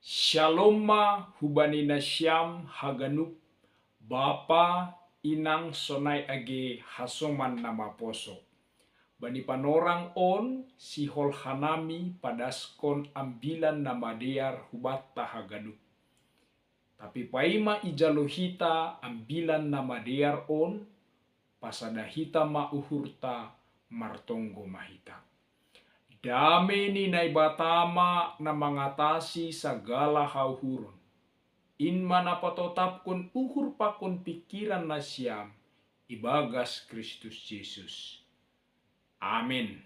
Shalom ma hubani na siyam haganup bapa inang sonay age hasoman na maposo. Bani panorang on si hol hanami padaskon ambilan na madear hubata haganup. Tapi paima ijalohita ambilan na madear on pasadahita mauhurta martonggo mahita. Dame ni naibatama na mengatasi segala hauhuron. In manapatotap kun uhur pakun pikiran na siyam ibagas Kristus Yesus. Amin.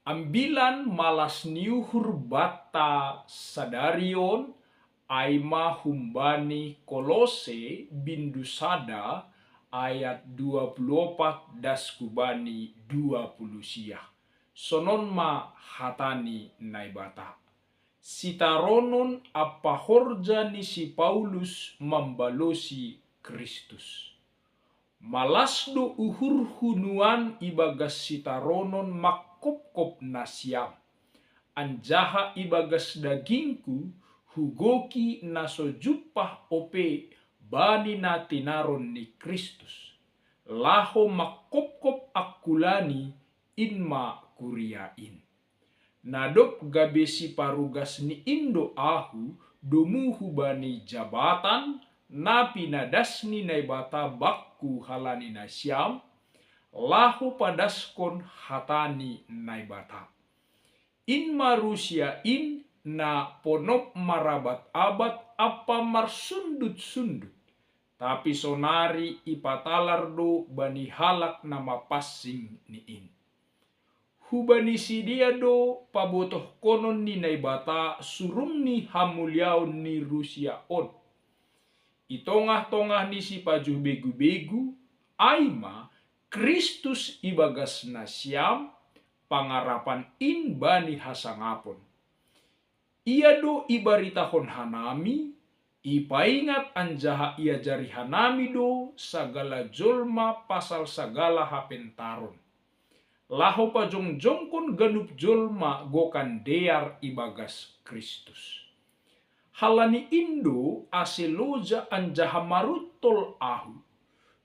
Ambilan malas niuhur bata sadarion aima humbani Kolose bindusada ayat 24 daskubani 20 siah. Sonon ma hatani naibata. Sitaronon apa horja ni si Paulus membalosi Kristus. Malasdo uhur hunuan ibagas sitaronon makopkop nasiam. Anjaha ibagas dagingku hugoki nasojupah ope bani na tinaron ni Kristus. Laho makopkop akulani inma kuriain. Nadop gabesi parugas ni Indo ahu domuhu bani jabatan napi nadasni naibata bakku halani nasyam lahu padaskon hatani naibata. In marusia in na ponop marabat abat apa marsundut-sundut. Tapi sonari ipatalardo bani halak nama passing ni in. Hubani sidia do pabotoh konon ni naibata surum ni hamuliaon ni Rusia on. Itongah-tongah ni si pajuh begu-begu aima Kristus ibagas nasyam pangarapan in bani hasangapon. Ia do ibaritahon hanami ipaingat anjaha ia jari hanami do sagala jolma pasal sagala hapentaron. Laho pajongjongkon ganup jolma gokan dear ibagas Kristus. Halani Indo aseloja anjaha marutol ahu.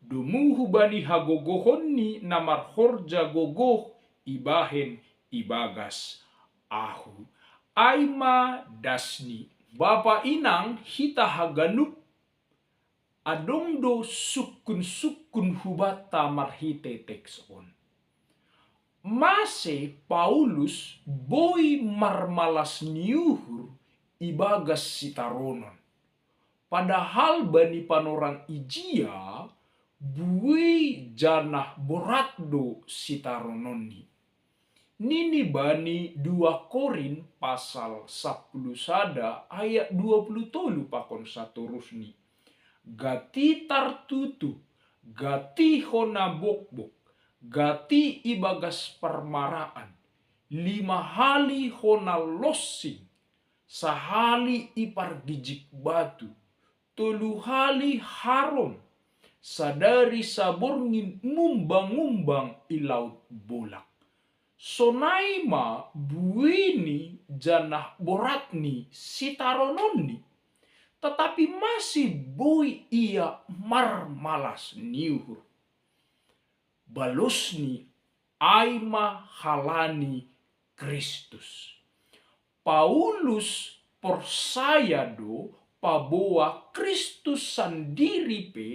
Dumuhu bani hagogohonni namar horja gogoh ibahen ibagas ahu. Aima dasni bapa inang hita haganup adongdo sukun hubata marhite tekson. Mase Paulus boy marmalas niuhur ibagas sitaronon. Padahal bani panorang ijia bui janah boratdo sitarononi. Nini bani 2 Korin pasal 10 sada ayat 20 pakon saturusni. Gati tartutu, gati hona bokbok, gati ibagas permaraan, 5 hali hona lossing, sahali ipar gijik batu, 3 hali haron, sadari saborngin ngumbang-ngumbang ilaut bolak. Sonaima buini janah boratni sitarononni, tetapi masih boy ia marmalas niuhur. Balosni aima halani Kristus. Paulus persaya do paboa Kristus sandiri pe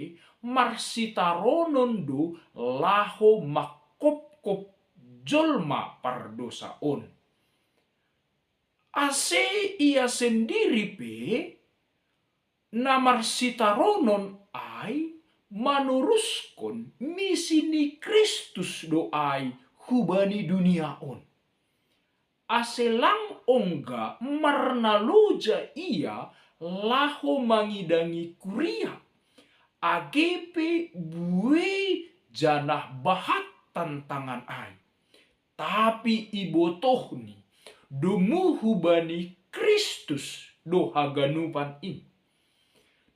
marsitaronon do laho makop-kop jolma pardosa on. Ase ia sendiri pe namar sitaronon ai manuruskon misi ni Kristus doai hubani dunia on. Aselang ongga marnaloja ia laho mangidangi kuria. Agepe bue janah bahat tantangan ai. Tapi ibotohni dumuhu bani Kristus do haganupan in.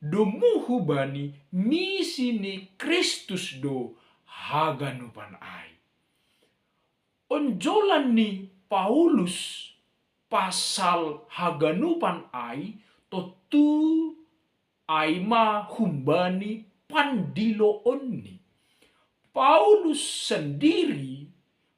Dumuhu bani misi ni Kristus do haganupan ai. Onjolan ni Paulus pasal haganupan ai totu aima humbani pandiloonni. Paulus sendiri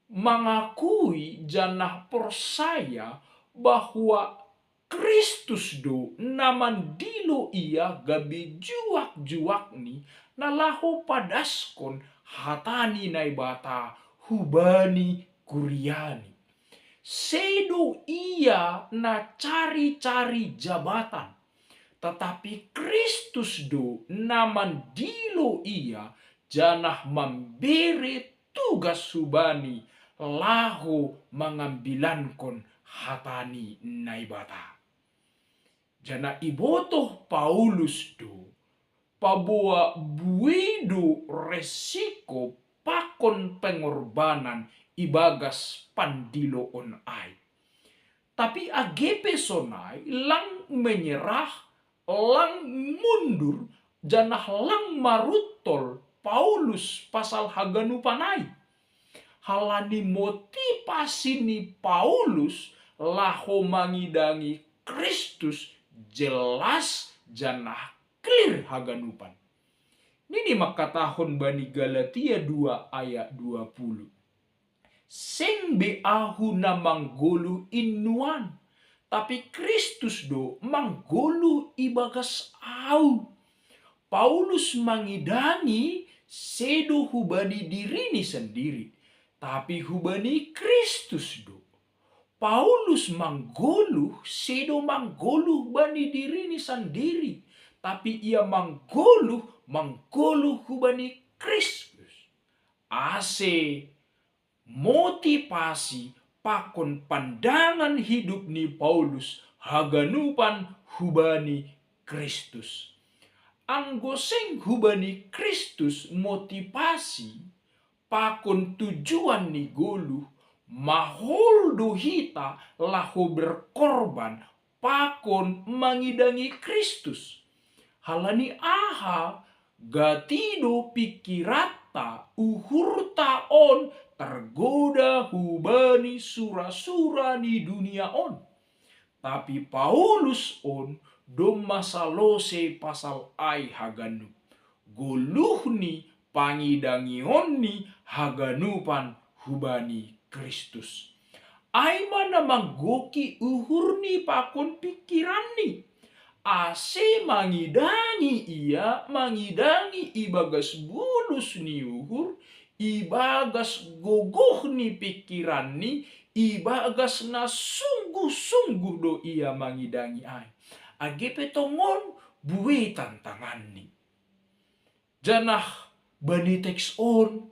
mengakui janah percaya bahwa Kristus do naman dilo ia gabi juak-juak ni nalaho padaskon hatani na ibata hubani kuriani. Sedo ia na cari-cari jabatan, tetapi Kristus do naman dilo ia janah memberi tugas subani laho mengambilankon hatani naibata. Jana ibotoh Paulus do paboa buido resiko pakon pengorbanan ibagas pandiloon ai. Tapi agepe sonai lang menyerah, lang mundur, janah lang marutol Paulus pasal haganupanai. Halani motivasi ni Paulus laho mangidangi Kristus jelas janah clear haganupan. Nini makatahon bani Galatia 2 ayat 20. Seng beahu na manggolu inuan, tapi Kristus do manggolu ibagas au. Paulus mangidangi sedo hubani dirini sendiri, tapi hubani Kristus do. Paulus manggoluh sedo manggoluh bani dirini sendiri, tapi ia manggoluh hubani Kristus. Ase motivasi pakon pandangan hidup ni Paulus haganupan hubani Kristus. Anggoseng hubani Kristus motivasi pakon tujuan ni goluh maholdo hita laho berkorban pakon mangidangi Kristus. Halani aha gatido pikirata uhurta on tergoda hubani sura-sura ni dunia on. Tapi Paulus on dom masalose pasal ai haganup. Goluhni pangidangionni haganupan hubani Kristus. Aima na manggoki uhurni pakon pikirani. Ase mangidangi ibagas bulus ni uhur, ibagas gogoh ni pikirani, ibagas na sungguh-sungguh do ia mangidangi ai. Agepe tongon buwe tantangan ni. Janah bani teks on,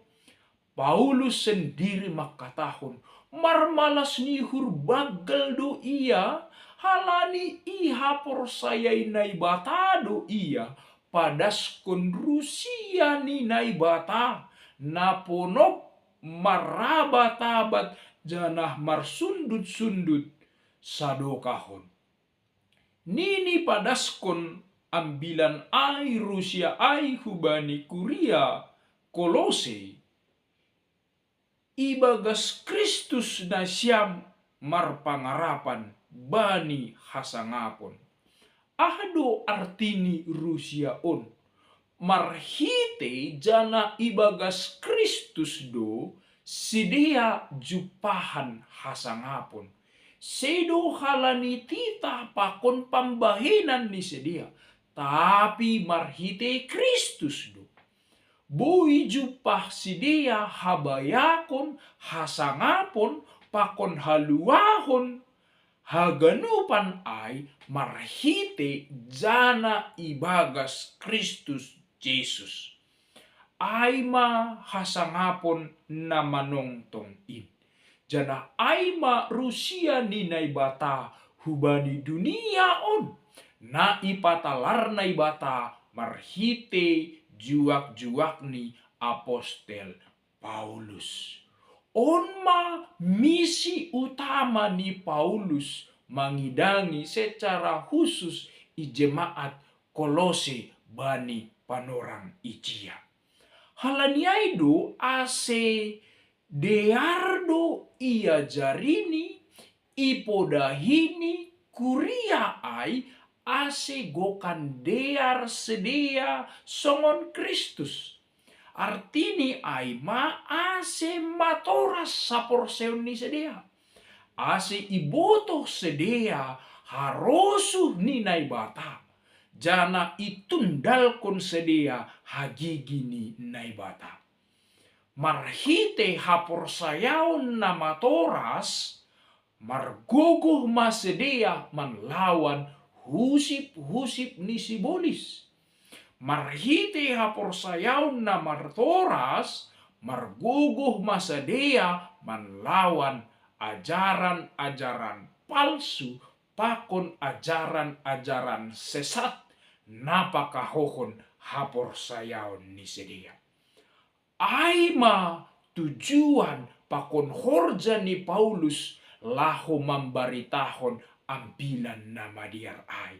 Paulus sendiri makatahon, marmalas nihur bagal do ia, halani iha porsayai naibata do ia, padaskon Rusia ni naibata, naponop marabatabat janah marsundut-sundut sadokahon. Nini padaskon ambilan ai Rusia ai hubani kuria Kolose, ibagas Kristus na siyam marpangarapan bani hasangapon. Ahdo artini Rusia on, marhite jana ibagas Kristus do sidia jupahan hasangapon. Sedo halani tita pakon pambahinan ni sedia, tapi marhite Kristus do. Bui jupah sidia habayakon hasangapon pakon haluahon haganupan ai marhite jana ibagas Kristus Yesus. Aima hasangapon na manongtong in. Jana aima Rusia ni naibata hubani dunia on. Na ipatalar naibata marhite juak-juak ni apostel Paulus. Onma misi utama ni Paulus mangidangi secara khusus i jemaat Kolose bani panorang ijia. Halaniaido ase deardo ia jarini ipodahini kuria ai ase gokan dear sedia songon Kristus. Artini aima ase matoras saporseon ni sedia. Ase iboto sedia harosu ni naibata. Jana itundal kon sedia hagigi ni naibata. Marhite haporsayaon na matoras, margogoh masedia manlawan husip-husip ni sibolis. Marhite haporsayaon na matoras, margogoh masedia manlawan ajaran-ajaran palsu, pakon ajaran-ajaran sesat, napakahohon haporsayaon ni sedia. Aima tujuan pakon horja ni Paulus laho mambaritahon ambilan nama diar ai.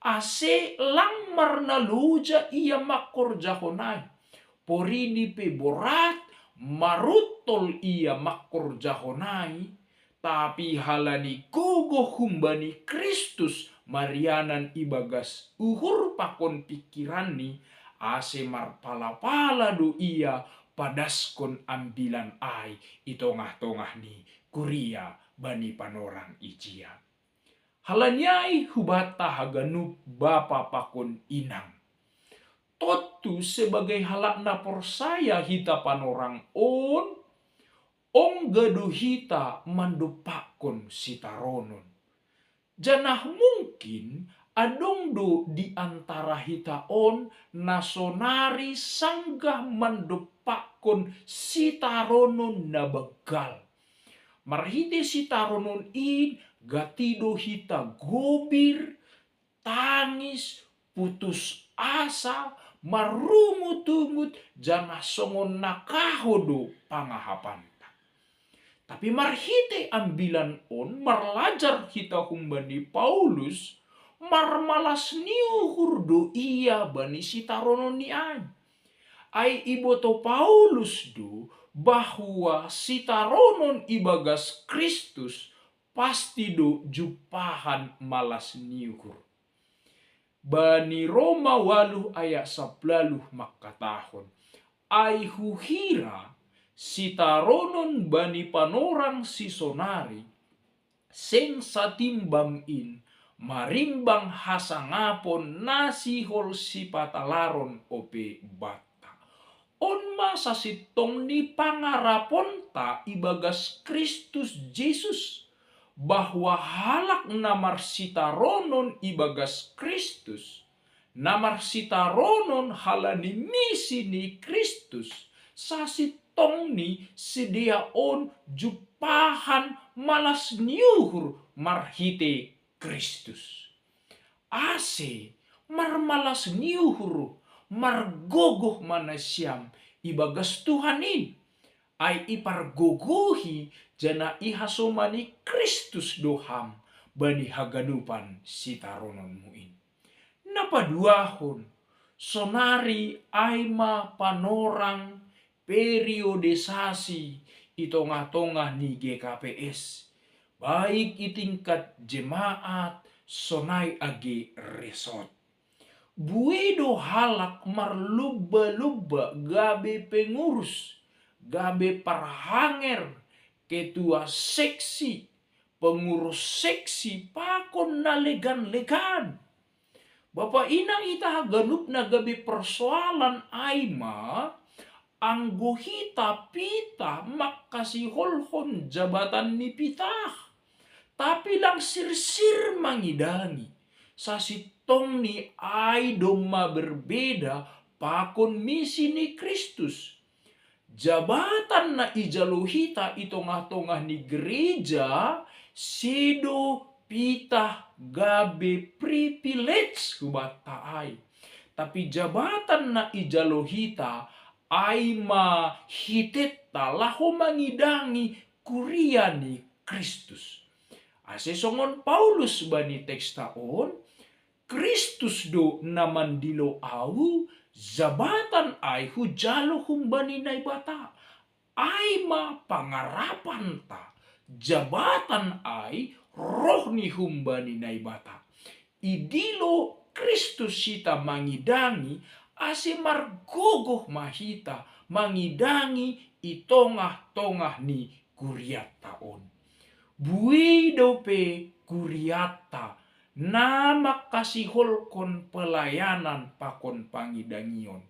Ase lang marnaluja ia makorjahonai. Porini pe borat marutol ia makorjahonai. Tapi halani gogo humbani Kristus marianan ibagas uhur pakon pikirani. Ase marpala-pala do ia padaskon ambilan ai itongah-tongah ni kuria bani panorang ijia. Halanyai hubata haganup bapa pakon inang. Totu sebagai halak na porsaya hita panorang ong gadu hita mandupakon sitaronon. Janah mungkin adong do di antara hitaon nasonari sanggah mandupakon sitaronon na begal. Marhite sitaronon in gatido hita gobir, tangis, putus asa, marumut-umut jana songon nakahodo pangahapanta. Tapi marhite ambilan on marlajar hita humbani Paulus, marmalas niuhur do iya bani sitaronon ni ai. Ai iboto Paulus do bahwa sitaronon ibagas Kristus pasti do jupahan malas niuhur. Bani Roma 8 ayat 10 makatahon. Ai huhira sitaronon bani panorang sisonari seng satimbang in marimbang hasangapon nasihol si patalaron ope bata. On masa sitong ni pangarapon ta ibagas Kristus Jesus, bahwa halak namar sitaronon ibagas Kristus, namar sitaronon halani misi ni Kristus, sasitong ni sediaon jupahan malas niuhur marhite Kristus. Ase marmalas niuhur margogoh manasyam ibagas Tuhanin. Ai ipargogohi jana ihasomani Kristus doham bani haganupan sitaronon muin. Napaduahon sonari aima panorang periodisasi itongah-tongah ni GKPS. Baik itingkat jemaat sonai age resort. Buedo halak marluba-luba gabe pengurus, gabe parhanger, ketua seksi, pengurus seksi pakon na legan-legan. Bapak inang ita ganup na gabe persoalan aima, anggo hita pita makasih holhon jabatan ni pitah. Tapi lang sir-sir mangidangi. Sasitong ni ay doma berbeda pakon misi ni Kristus. Jabatan na ijaluhita itongah-tongah ni gereja sedo pitah gabe privilege hubata ay. Tapi jabatan na ijaluhita ay mahiteta laho mangidangi kuria ni Kristus. Ase songon Paulus bani tekstaon, Kristus do naman dilo au, jabatan ay hujalo humbani naibata. Ay ma pangarapan ta, jabatan ai roh ni humbani naibata. Idilo Kristus sita mangidangi ase margogoh mahita mangidangi itongah-tongah ni kuriat taon. Buido pe kuriata nama kasihol kon pelayanan pakon pangidangion.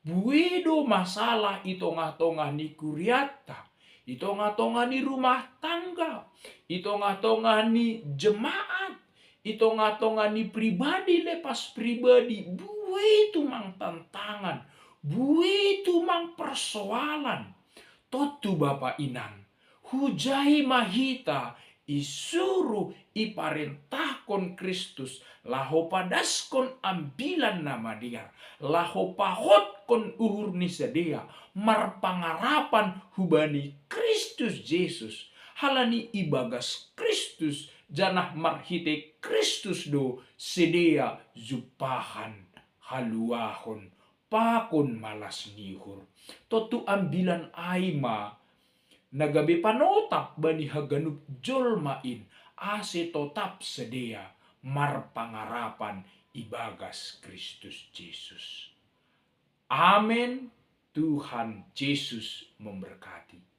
Buido masalah itongah-tongah ni kuriata, itongah-tongah ni rumah tangga, itongah-tongah ni jemaat, itongah-tongah ni pribadi lepas pribadi. Buido mang tantangan, buido mang persoalan. Totu Bapak Inan, hujai mahita isuru iparentahkon Kristus laho padaskon ambilan nama dia, laho pahotkon uhur ni sedia marpangarapan hubani Kristus Yesus, halani ibagas Kristus janah marhite Kristus do sedia zupahan haluahon pakon malas nihur. Totu ambilan aima nagabe panotap bani haganup jolmain ase totap sedia marpangarapan ibagas Kristus Yesus. Amin. Tuhan Yesus memberkati.